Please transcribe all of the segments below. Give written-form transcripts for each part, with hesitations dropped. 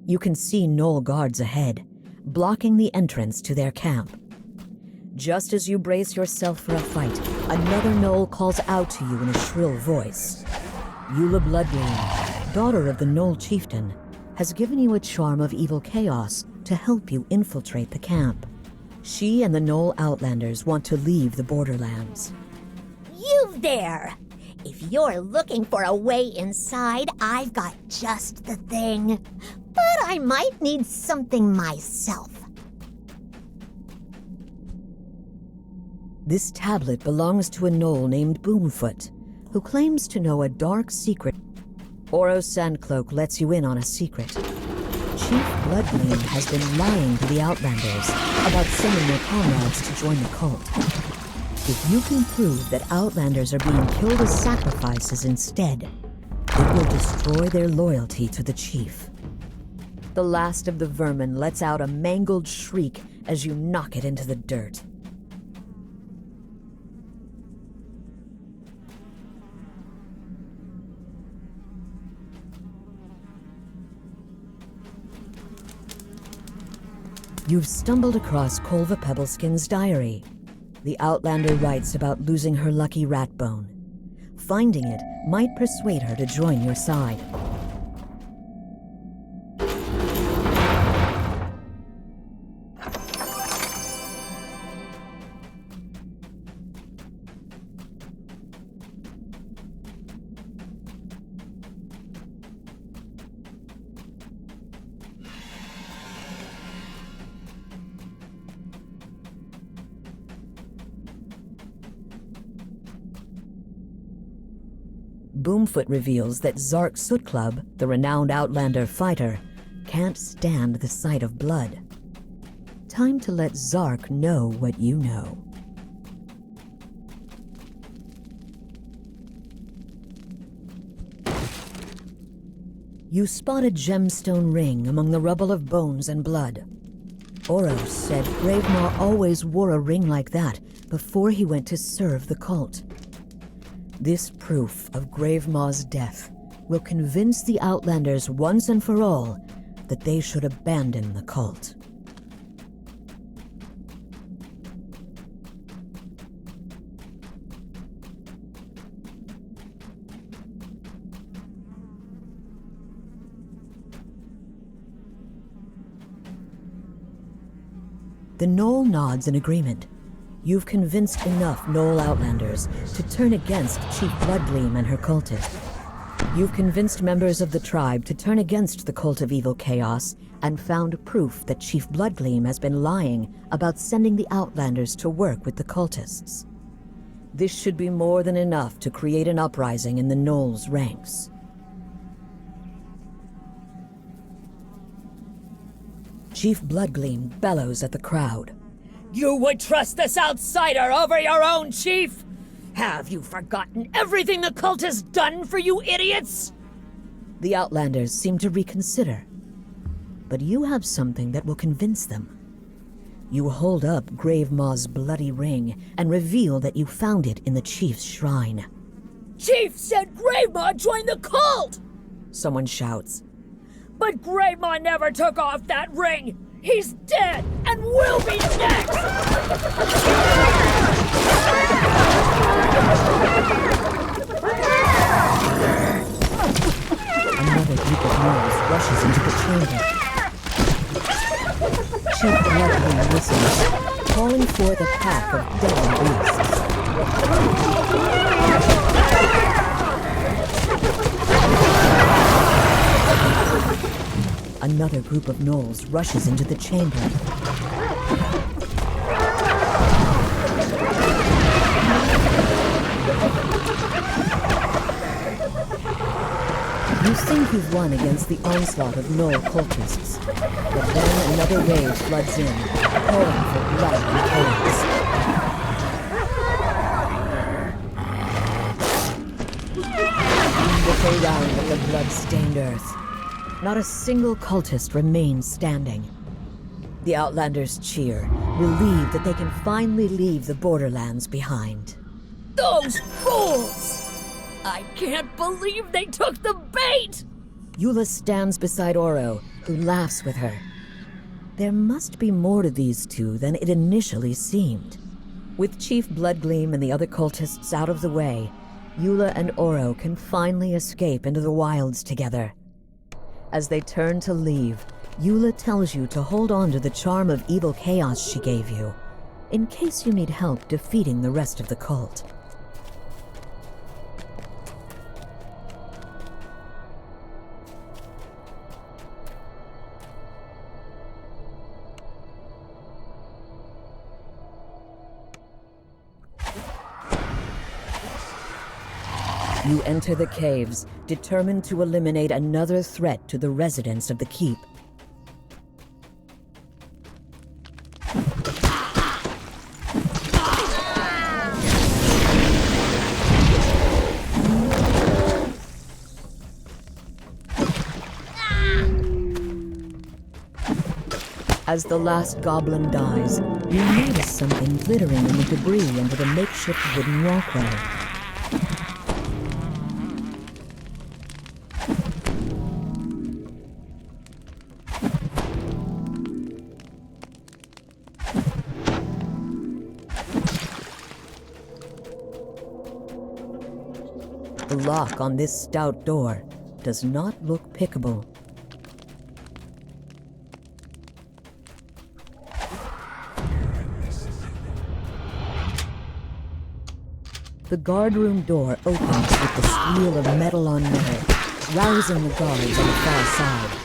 You can see Gnoll guards ahead, blocking the entrance to their camp. Just as you brace yourself for a fight, another Gnoll calls out to you in a shrill voice. Eula Bloodgleam, daughter of the Gnoll chieftain, has given you a charm of evil chaos to help you infiltrate the camp. She and the Gnoll Outlanders want to leave the Borderlands. You there! If you're looking for a way inside, I've got just the thing. But I might need something myself. This tablet belongs to a Gnoll named Boomfoot, who claims to know a dark secret. Oro Sandcloak lets you in on a secret. Chief Bloodgleam has been lying to the Outlanders about sending their comrades to join the cult. If you can prove that Outlanders are being killed as sacrifices instead, it will destroy their loyalty to the Chief. The last of the vermin lets out a mangled shriek as you knock it into the dirt. You've stumbled across Kolva Pebbleskin's diary. The Outlander writes about losing her lucky rat bone. Finding it might persuade her to join your side. Boomfoot reveals that Zark Sootclub, the renowned Outlander fighter, can't stand the sight of blood. Time to let Zark know what you know. You spot a gemstone ring among the rubble of bones and blood. Oros said Gravemaw always wore a ring like that before he went to serve the cult. This proof of Gravemaw's death will convince the Outlanders once and for all that they should abandon the cult. The Gnoll nods in agreement. You've convinced enough Gnoll Outlanders to turn against Chief Bloodgleam and her cultists. You've convinced members of the tribe to turn against the Cult of Evil Chaos and found proof that Chief Bloodgleam has been lying about sending the Outlanders to work with the cultists. This should be more than enough to create an uprising in the Gnoll's ranks. Chief Bloodgleam bellows at the crowd. You would trust this outsider over your own chief? Have you forgotten everything the cult has done for you idiots? The Outlanders seem to reconsider. But you have something that will convince them. You hold up Gravemaw's bloody ring and reveal that you found it in the chief's shrine. Chief said Gravemaw joined the cult! Someone shouts. But Gravemaw never took off that ring! He's dead and will be next! Another group of gnolls rushes into the chamber. Chief Bloodgleam listens, calling forth a pack of deadly beasts. Another group of gnolls rushes into the chamber. You think you've won against the onslaught of Gnoll cultists, but then another wave floods in, calling for blood and chaos. You look around at the blood-stained earth. Not a single cultist remains standing. The Outlanders cheer, relieved that they can finally leave the Borderlands behind. Those fools! I can't believe they took the bait! Eula stands beside Oro, who laughs with her. There must be more to these two than it initially seemed. With Chief Bloodgleam and the other cultists out of the way, Eula and Oro can finally escape into the wilds together. As they turn to leave, Eula tells you to hold on to the charm of evil chaos she gave you, in case you need help defeating the rest of the cult. You enter the caves, determined to eliminate another threat to the residents of the keep. As the last goblin dies, you notice something glittering in the debris under the makeshift wooden walkway. The lock on this stout door does not look pickable. The guardroom door opens with the squeal of metal on metal, rousing the guards on the far side.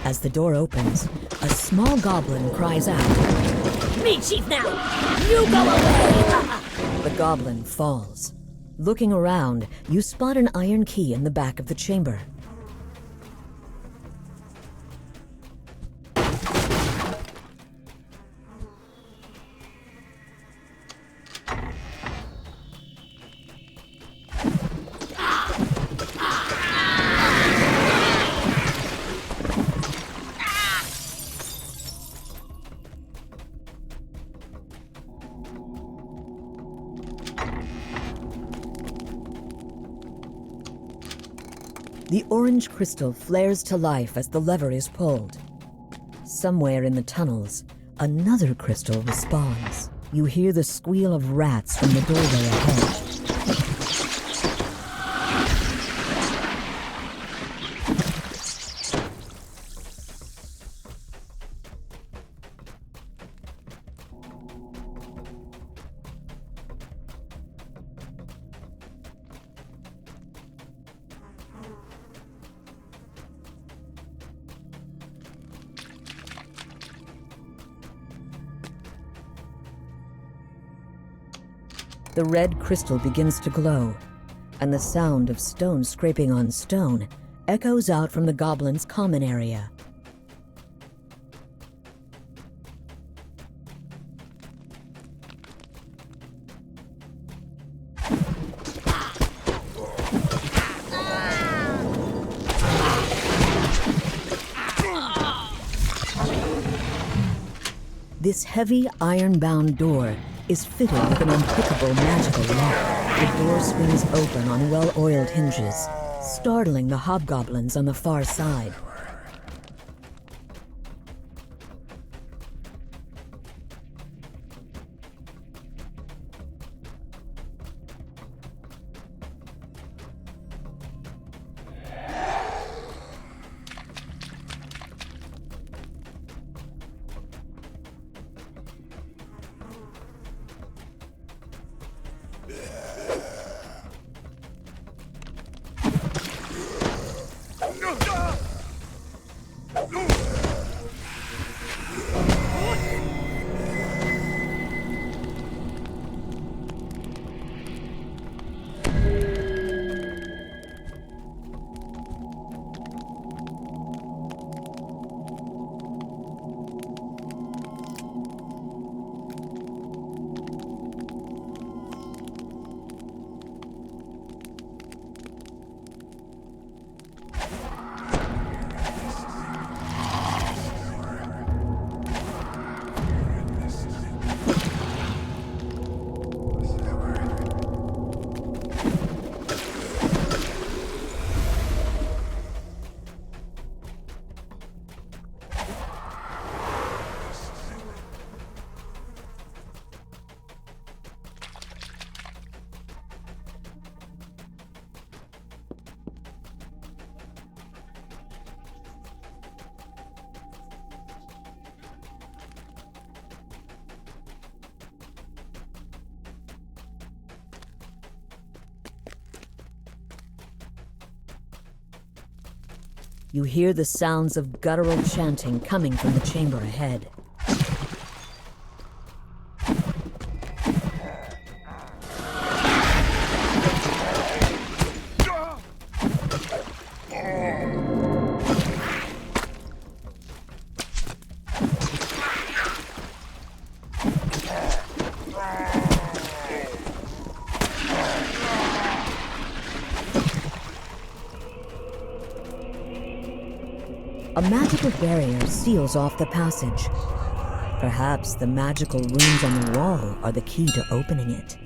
As the door opens, a small goblin cries out. Me, Chief, now! You go away! The goblin falls. Looking around, you spot an iron key in the back of the chamber. The orange crystal flares to life as the lever is pulled. Somewhere in the tunnels, another crystal responds. You hear the squeal of rats from the doorway ahead. The red crystal begins to glow, and the sound of stone scraping on stone echoes out from the goblin's common area. This heavy iron-bound door is fitted with an unpickable magical lock. The door swings open on well-oiled hinges, startling the hobgoblins on the far side. You hear the sounds of guttural chanting coming from the chamber ahead. A magical barrier seals off the passage. Perhaps the magical runes on the wall are the key to opening it.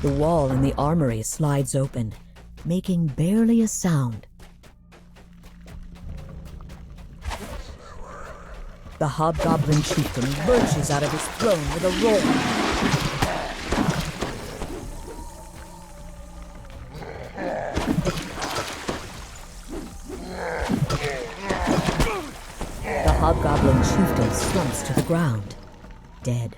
The wall in the armory slides open, making barely a sound. The hobgoblin chieftain lurches out of his throne with a roar. The hobgoblin chieftain slumps to the ground, dead.